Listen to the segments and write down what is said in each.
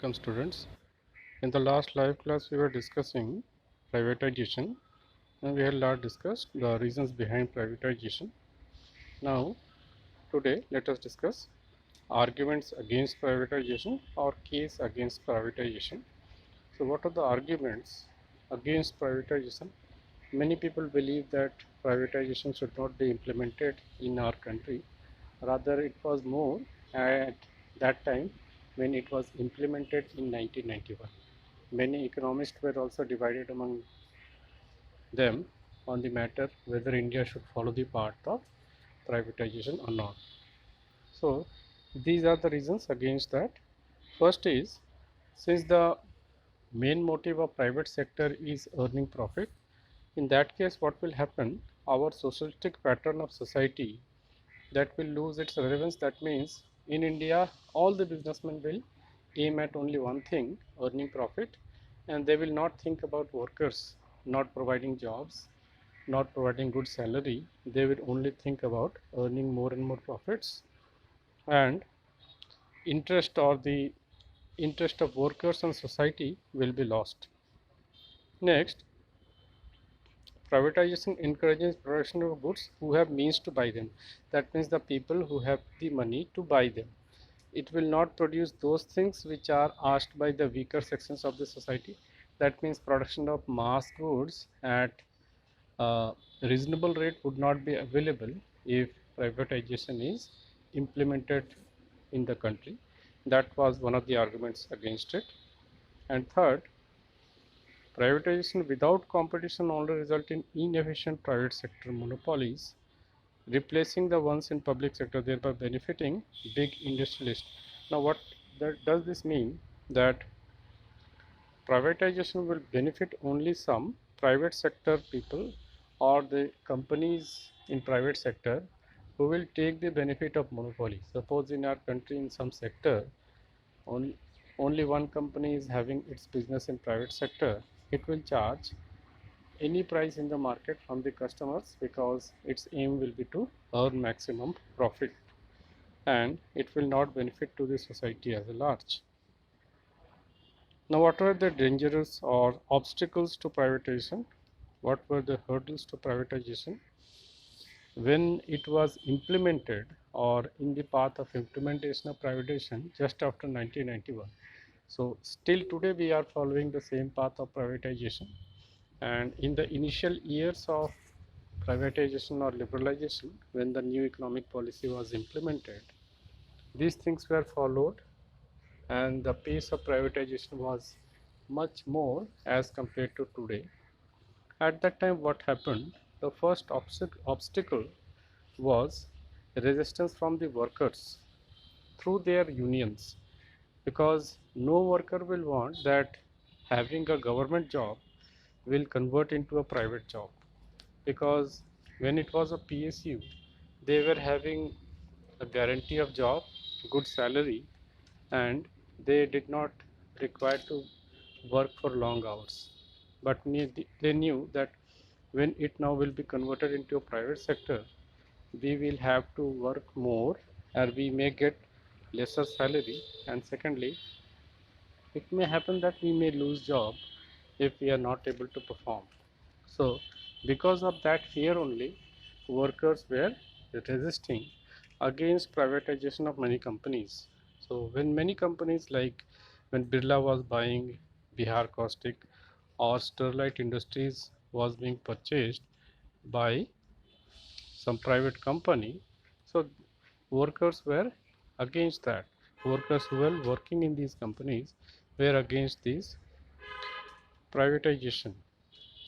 Welcome students. In the last live class we were discussing privatization and we had lot discussed the reasons behind privatization. Now today let us discuss arguments against privatization or case against privatization. So what are the arguments against privatization? Many people believe that privatization should not be implemented in our country. Rather, it was more at that time when it was implemented in 1991. Many economists were also divided among them on the matter whether India should follow the path of privatization or not. So, these are the reasons against that. First is, since the main motive of private sector is earning profit, in that case what will happen, our socialistic pattern of society that will lose its relevance. That means in India all the businessmen will aim at only one thing, earning profit, and they will not think about workers not providing jobs, not providing good salary. They will only think about earning more and more profits, and interest or the interest of workers and society will be lost. Next, privatization encourages production of goods who have means to buy them. That means the people who have the money to buy them. It will not produce those things which are asked by the weaker sections of the society. That means production of mass goods at a reasonable rate would not be available if privatization is implemented in the country. That was one of the arguments against it. And third, privatization without competition only result in inefficient private sector monopolies, replacing the ones in public sector, thereby benefiting big industrialists. Now, what does this mean? That privatization will benefit only some private sector people or the companies in private sector who will take the benefit of monopoly. Suppose in our country in some sector only, only one company is having its business in private sector, it will charge any price in the market from the customers because its aim will be to earn maximum profit, and it will not benefit to the society as a large. Now, what were the dangers or obstacles to privatization? What were the hurdles to privatization? When it was implemented or in the path of implementation of privatization just after 1991. So, still today we are following the same path of privatization, and in the initial years of privatization or liberalization, when the new economic policy was implemented, these things were followed and the pace of privatization was much more as compared to today. At that time, what happened? The first obstacle was resistance from the workers through their unions, because no worker will want that having a government job will convert into a private job, because when it was a PSU, they were having a guarantee of job, good salary, and they did not require to work for long hours. But they knew that when it now will be converted into a private sector, we will have to work more or we may get lesser salary, and secondly, it may happen that we may lose job if we are not able to perform. So, because of that fear only, workers were resisting against privatization of many companies. So, when many companies like when Birla was buying Bihar Caustic or Sterlite Industries was being purchased by some private company, so workers were against that. Workers who were working in these companies were against this privatization.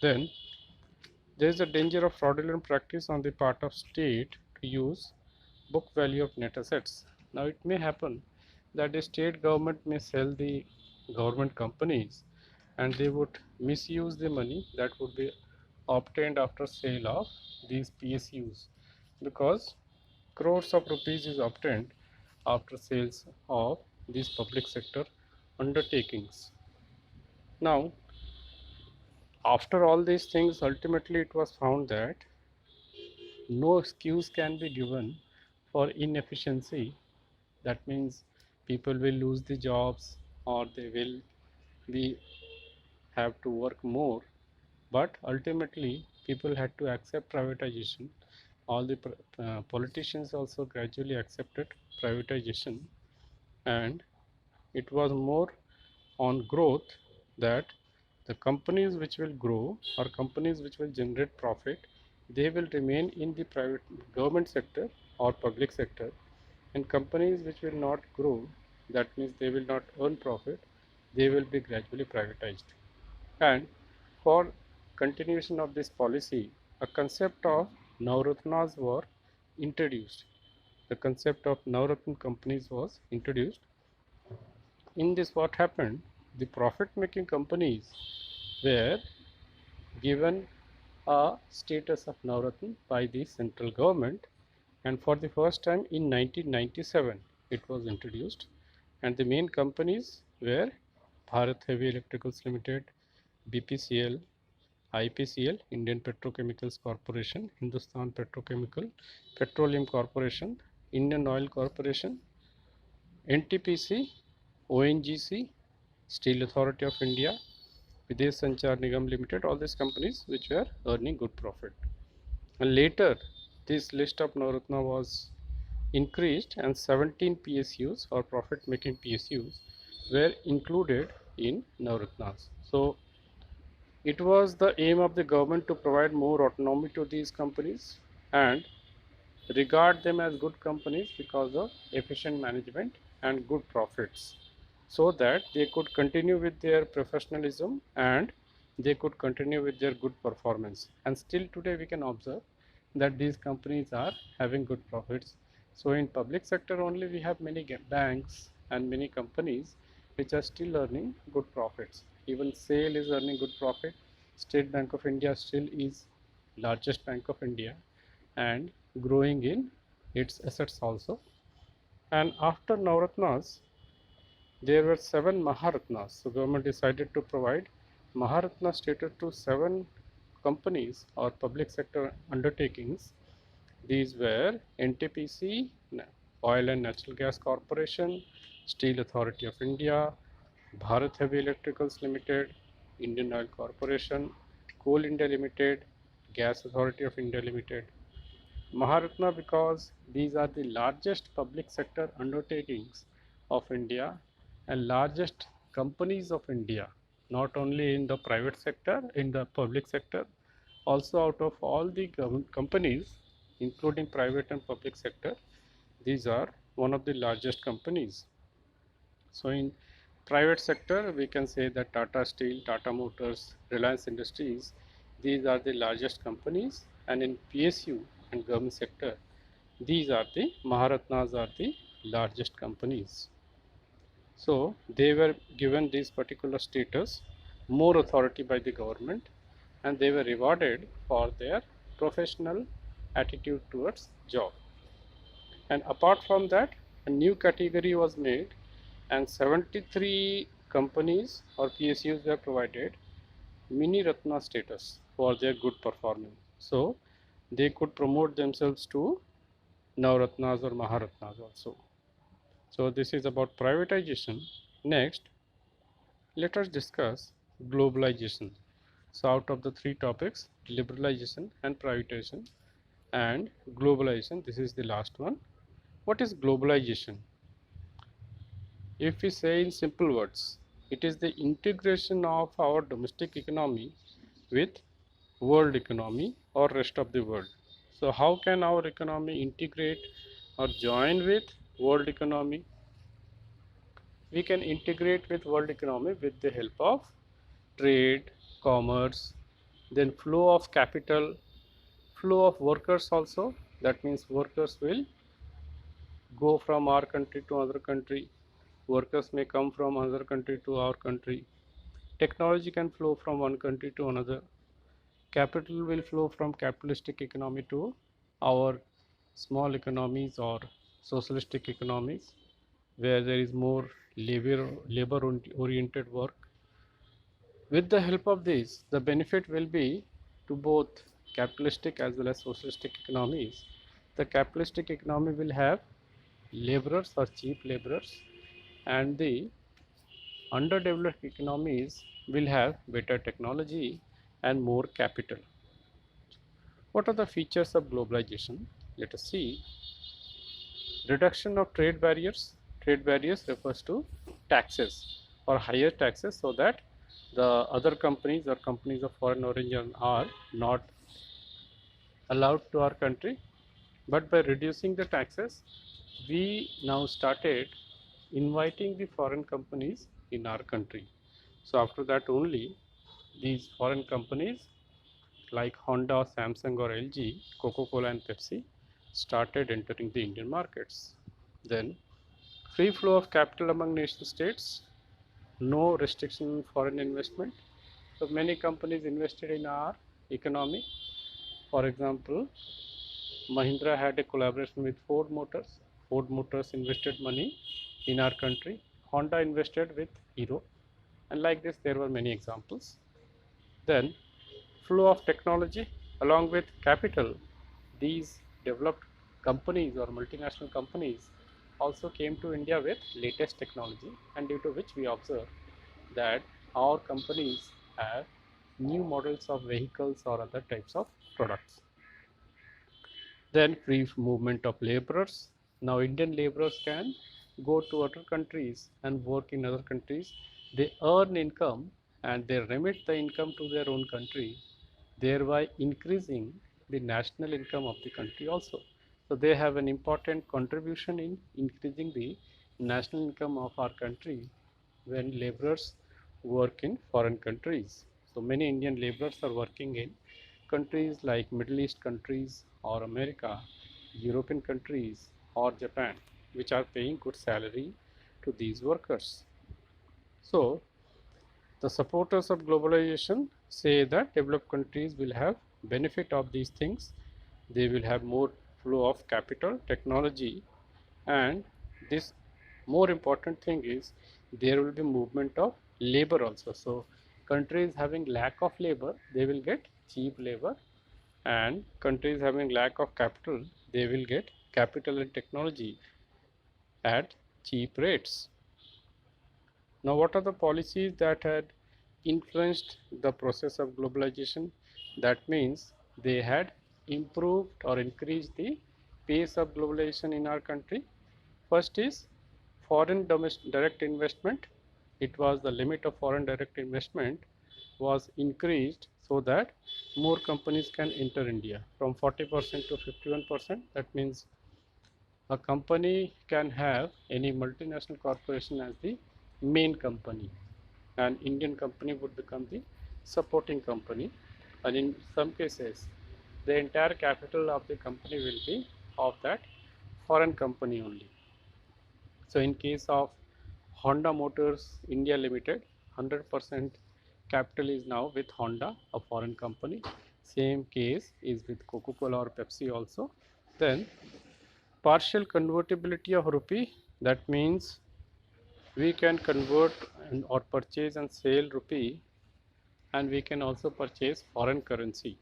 Then there is a danger of fraudulent practice on the part of state to use book value of net assets. Now it may happen that the state government may sell the government companies and they would misuse the money that would be obtained after sale of these PSUs, because crores of rupees is obtained after sales of these public sector undertakings. Now, after all these things, ultimately it was found that no excuse can be given for inefficiency. That means people will lose the jobs, or they will be have to work more, but ultimately people had to accept privatization. All the politicians also gradually accepted privatization, and it was more on growth, that the companies which will grow or companies which will generate profit, they will remain in the private government sector or public sector, and companies which will not grow, that means they will not earn profit, they will be gradually privatized. And for continuation of this policy, a concept of Navratnas were introduced. The concept of Navratna companies was introduced. In this, what happened? The profit-making companies were given a status of Navratna by the central government, and for the first time in 1997 it was introduced, and the main companies were Bharat Heavy Electricals Limited, BPCL, IPCL, Indian Petrochemicals Corporation, Hindustan Petrochemical, Petroleum Corporation, Indian Oil Corporation, NTPC, ONGC, Steel Authority of India, Videsh Sanchar Nigam Limited, all these companies which were earning good profit. And later, this list of Navratna was increased, and 17 PSUs or profit making PSUs were included in Navratnas. So, it was the aim of the government to provide more autonomy to these companies and regard them as good companies because of efficient management and good profits, so that they could continue with their professionalism and they could continue with their good performance. And still today we can observe that these companies are having good profits. So in public sector only we have many banks and many companies which are still earning good profits. Even SAIL is earning good profit. State Bank of India still is largest bank of India and growing in its assets also. And after Navratnas, there were 7 Maharatnas. So government decided to provide Maharatna status to 7 companies or public sector undertakings. These were NTPC, Oil and Natural Gas Corporation, Steel Authority of India, Bharat Heavy Electricals Limited, Indian Oil Corporation, Coal India Limited, Gas Authority of India Limited. Maharatna because these are the largest public sector undertakings of India and largest companies of India, not only in the private sector, in the public sector, also out of all the companies, including private and public sector, these are one of the largest companies. So in private sector, we can say that Tata Steel, Tata Motors, Reliance Industries, these are the largest companies, and in PSU and government sector, these are the Maharatnas are the largest companies. So they were given this particular status, more authority by the government, and they were rewarded for their professional attitude towards job. And apart from that, a new category was made, and 73 companies or PSUs were provided Mini Ratna status for their good performance. So they could promote themselves to Navratnas or Maharatnas also. So this is about privatization. Next, let us discuss globalization. So out of the 3 topics, liberalization and privatization and globalization, this is the last one. What is globalization? If we say in simple words, it is the integration of our domestic economy with world economy or rest of the world. So how can our economy integrate or join with world economy? We can integrate with world economy with the help of trade, commerce, then flow of capital, flow of workers also. That means workers will go from our country to another country. Workers may come from another country to our country. Technology can flow from one country to another. Capital will flow from capitalistic economy to our small economies or socialistic economies where there is more labor oriented work. With the help of this, the benefit will be to both capitalistic as well as socialistic economies. The capitalistic economy will have laborers or cheap laborers, and the underdeveloped economies will have better technology and more capital. What are the features of globalization? Let us see. Reduction of trade barriers. Trade barriers refers to taxes or higher taxes so that the other companies or companies of foreign origin are not allowed to our country. But by reducing the taxes, we now started inviting the foreign companies in our country. So after that only these foreign companies like Honda, Samsung or LG, Coca-Cola and Pepsi started entering the Indian markets. Then free flow of capital among nation states, no restriction on foreign investment. So many companies invested in our economy. For example, Mahindra had a collaboration with Ford Motors. Ford Motors invested money in our country. Honda invested with Hero. And like this, there were many examples. Then, flow of technology along with capital. These developed companies or multinational companies also came to India with latest technology, and due to which we observe that our companies have new models of vehicles or other types of products. Then free movement of laborers. Now Indian laborers can go to other countries and work in other countries. They earn income and they remit the income to their own country, thereby increasing the national income of the country also. So they have an important contribution in increasing the national income of our country when laborers work in foreign countries. So many Indian laborers are working in countries like Middle East countries or America, European countries or Japan, which are paying good salary to these workers. So the supporters of globalization say that developed countries will have benefit of these things. They will have more flow of capital, technology, and this more important thing is there will be movement of labor also. So countries having lack of labor, they will get cheap labor, and countries having lack of capital, they will get capital and technology at cheap rates. Now, what are the policies that had influenced the process of globalization? That means they had improved or increased the pace of globalization in our country. First is foreign direct investment. It was the limit of foreign direct investment was increased so that more companies can enter India from 40% to 51%. That means a company can have any multinational corporation as the main company, and Indian company would become the supporting company, and in some cases the entire capital of the company will be of that foreign company only. So in case of Honda Motors India Limited, 100% capital is now with Honda, a foreign company. Same case is with Coca-Cola or Pepsi also. Then partial convertibility of rupee, that means we can convert or purchase and sell rupee, and we can also purchase foreign currency.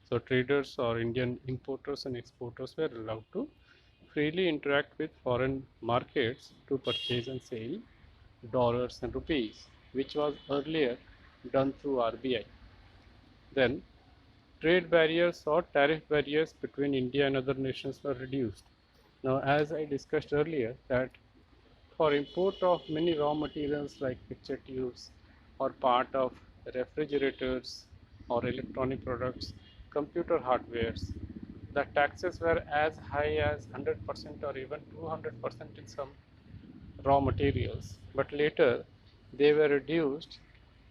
So traders or Indian importers and exporters were allowed to freely interact with foreign markets to purchase and sell dollars and rupees, which was earlier done through RBI. Then trade barriers or tariff barriers between India and other nations were reduced. Now, as I discussed earlier, that for import of many raw materials like picture tubes or part of refrigerators or electronic products, computer hardwares, the taxes were as high as 100% or even 200% in some raw materials, but later they were reduced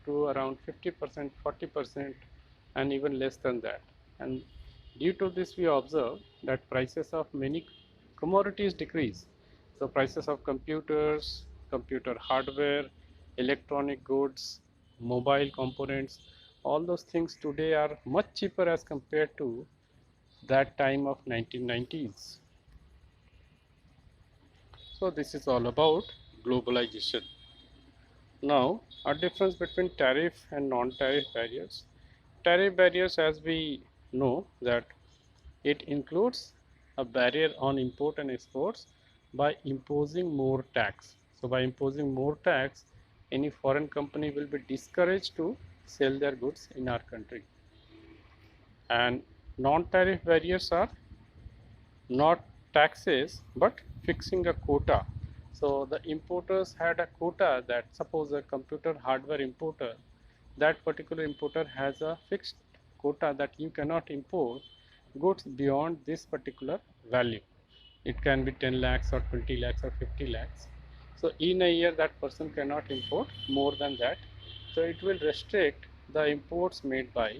to around 50%, 40%, and even less than that. And due to this, we observe that prices of many commodities decrease. So prices of computers, computer hardware, electronic goods, mobile components, all those things today are much cheaper as compared to that time of 1990s. So this is all about globalization. Now, a difference between tariff and non-tariff barriers. Tariff barriers, as we know, that it includes a barrier on import and exports by imposing more tax. So by imposing more tax, any foreign company will be discouraged to sell their goods in our country. And non-tariff barriers are not taxes but fixing a quota. So the importers had a quota that suppose a computer hardware importer, that particular importer has a fixed quota that you cannot import goods beyond this particular value. It can be 10 lakhs or 20 lakhs or 50 lakhs. So in a year that person cannot import more than that. So it will restrict the imports made by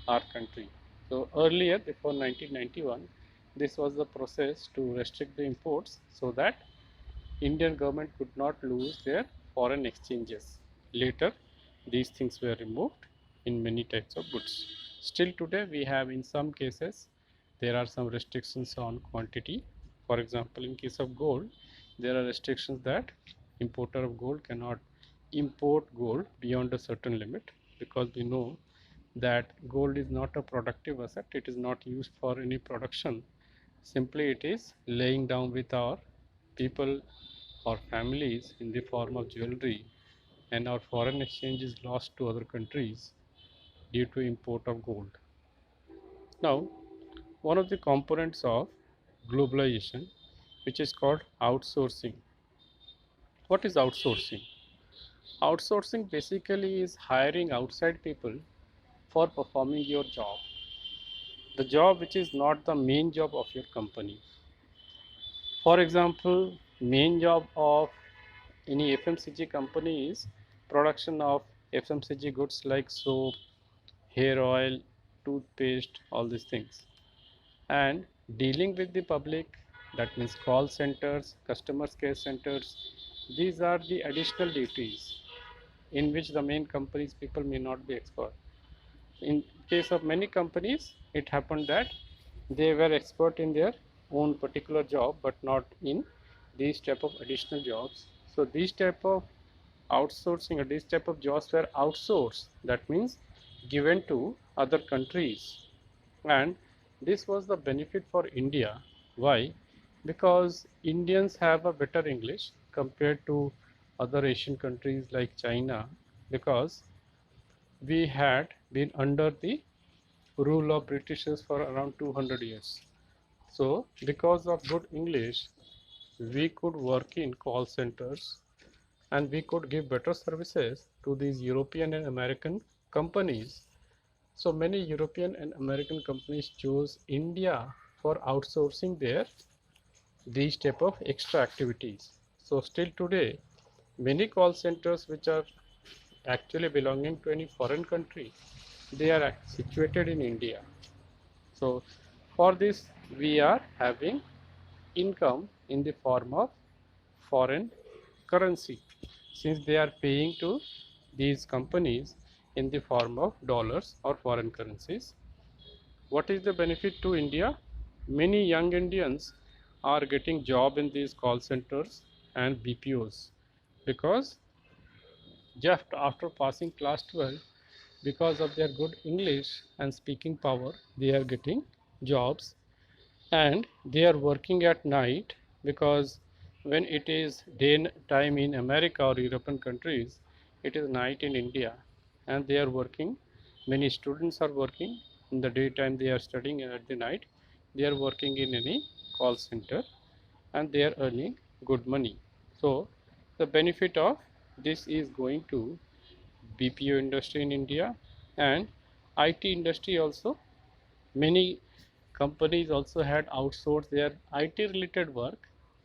our country. So earlier, before 1991, this was the process to restrict the imports so that Indian government could not lose their foreign exchanges. Later, these things were removed in many types of goods. Still today, we have in some cases, there are some restrictions on quantity. For example, in case of gold, there are restrictions that importer of gold cannot import gold beyond a certain limit, because we know that gold is not a productive asset. It is not used for any production. Simply it is laying down with our people or families in the form of jewelry, and our foreign exchange is lost to other countries due to import of gold. Now, one of the components of globalization, which is called outsourcing. What is outsourcing? Outsourcing basically is hiring outside people for performing your job, the job which is not the main job of your company. For example, main job of any FMCG company is production of FMCG goods like soap, hair oil, toothpaste, all these things. And dealing with the public, that means call centers, customer care centers, these are the additional duties in which the main companies people may not be expert. In case of many companies, it happened that they were expert in their own particular job but not in these type of additional jobs. So these type of outsourcing or these type of jobs were outsourced, that means given to other countries. And this was the benefit for India. Why? Because Indians have a better English compared to other Asian countries like China, because we had been under the rule of Britishers for around 200 years. So because of good English, we could work in call centers and we could give better services to these European and American companies. So many European and American companies chose India for outsourcing their these type of extra activities. So still today, many call centers which are actually belonging to any foreign country, they are situated in India. So for this, we are having income in the form of foreign currency, since they are paying to these companies in the form of dollars or foreign currencies. What is the benefit to India? Many young Indians are getting job in these call centers and BPOs, because just after passing class 12, because of their good English and speaking power, they are getting jobs, and they are working at night, because when it is day time in America or European countries, it is night in India, and they are working. Many students are working in the daytime, they are studying, and at the night they are working in any call center, and they are earning good money. So the benefit of this is going to BPO industry in India and IT industry also. Many companies also had outsourced their IT related work,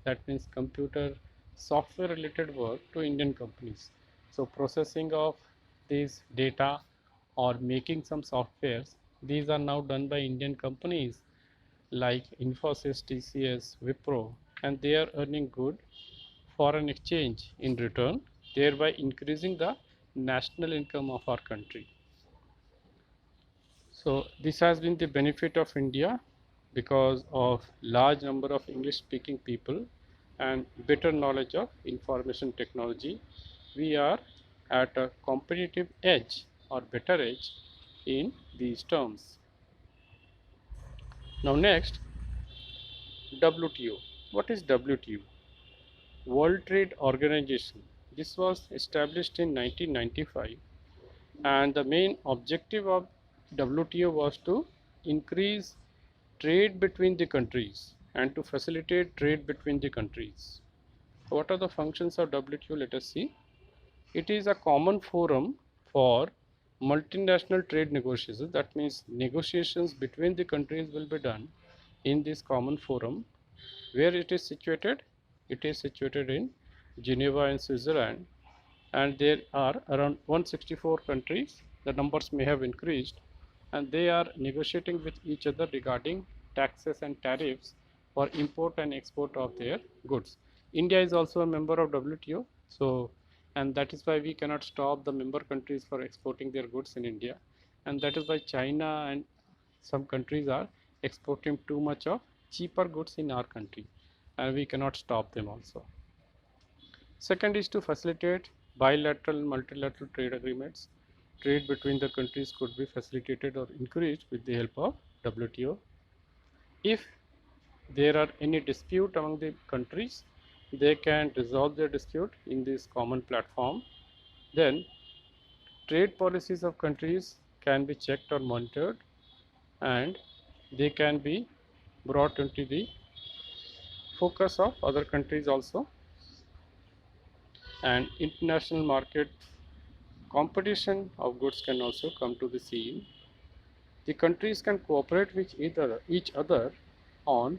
that means computer software related work, to Indian companies. So processing of this data or making some softwares, these are now done by Indian companies like Infosys, TCS, Wipro, and they are earning good foreign exchange in return, thereby increasing the national income of our country. So this has been the benefit of India because of large number of English speaking people and better knowledge of information technology. We are at a competitive edge or better edge in these terms. Now next, WTO. What is WTO? World Trade Organization. This was established in 1995, and the main objective of WTO was to increase trade between the countries and to facilitate trade between the countries. What are the functions of WTO? Let us see. It is a common forum for multinational trade negotiations. That means negotiations between the countries will be done in this common forum. Where it is situated? It is situated in Geneva in Switzerland, and there are around 164 countries. The numbers may have increased, and they are negotiating with each other regarding taxes and tariffs for import and export of their goods. India is also a member of WTO, so and that is why we cannot stop the member countries for exporting their goods in India, and that is why China and some countries are exporting too much of cheaper goods in our country, and we cannot stop them also. Second is to facilitate bilateral and multilateral trade agreements. Trade between the countries could be facilitated or increased with the help of WTO. If there are any dispute among the countries, they can resolve their dispute in this common platform. Then trade policies of countries can be checked or monitored, and they can be brought into the focus of other countries also. And international market competition of goods can also come to the scene. The countries can cooperate with each other on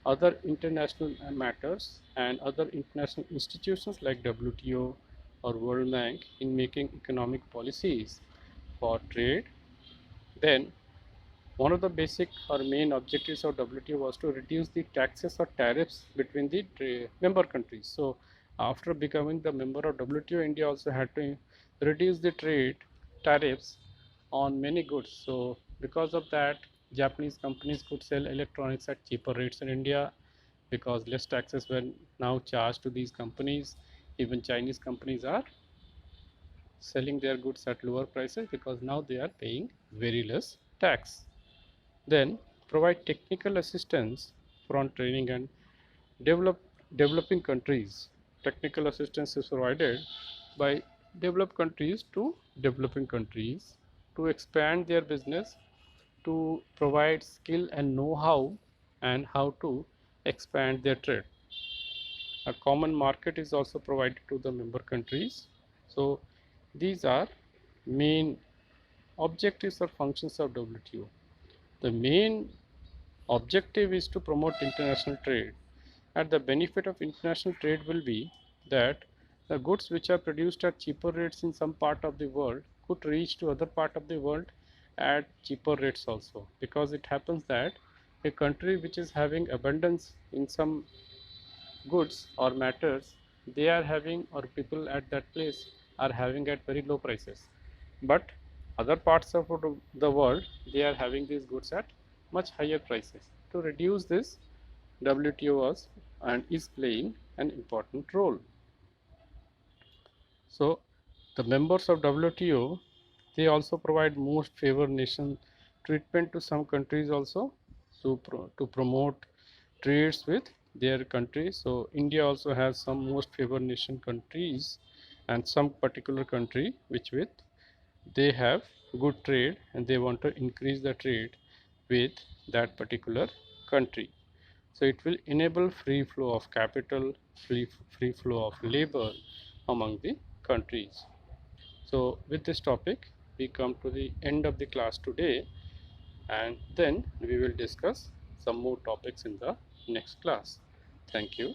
other international matters and other international institutions like WTO or World Bank in making economic policies for trade. Then one of the basic or main objectives of WTO was to reduce the taxes or tariffs between the member countries. So after becoming the member of WTO, India also had to reduce the trade tariffs on many goods. So because of that, Japanese companies could sell electronics at cheaper rates in India because less taxes were now charged to these companies. Even Chinese companies are selling their goods at lower prices because now they are paying very less tax. Then provide technical assistance for training and developing countries. Technical assistance is provided by developed countries to developing countries to expand their business, to provide skill and know-how, and how to expand their trade. A common market is also provided to the member countries. So these are main objectives or functions of WTO. The main objective is to promote international trade, and the benefit of international trade will be that the goods which are produced at cheaper rates in some part of the world could reach to other part of the world at cheaper rates also, because it happens that a country which is having abundance in some goods or matters, they are having, or people at that place are having at very low prices, but other parts of the world, they are having these goods at much higher prices. To reduce this, WTO was and is playing an important role. So the members of WTO, they also provide most favored nation treatment to some countries also, to promote trades with their countries. So India also has some most favored nation countries and some particular country which with they have good trade and they want to increase the trade with that particular country. So it will enable free flow of capital, free flow of labor among the countries. So with this topic, we come to the end of the class today, and then we will discuss some more topics in the next class. Thank you.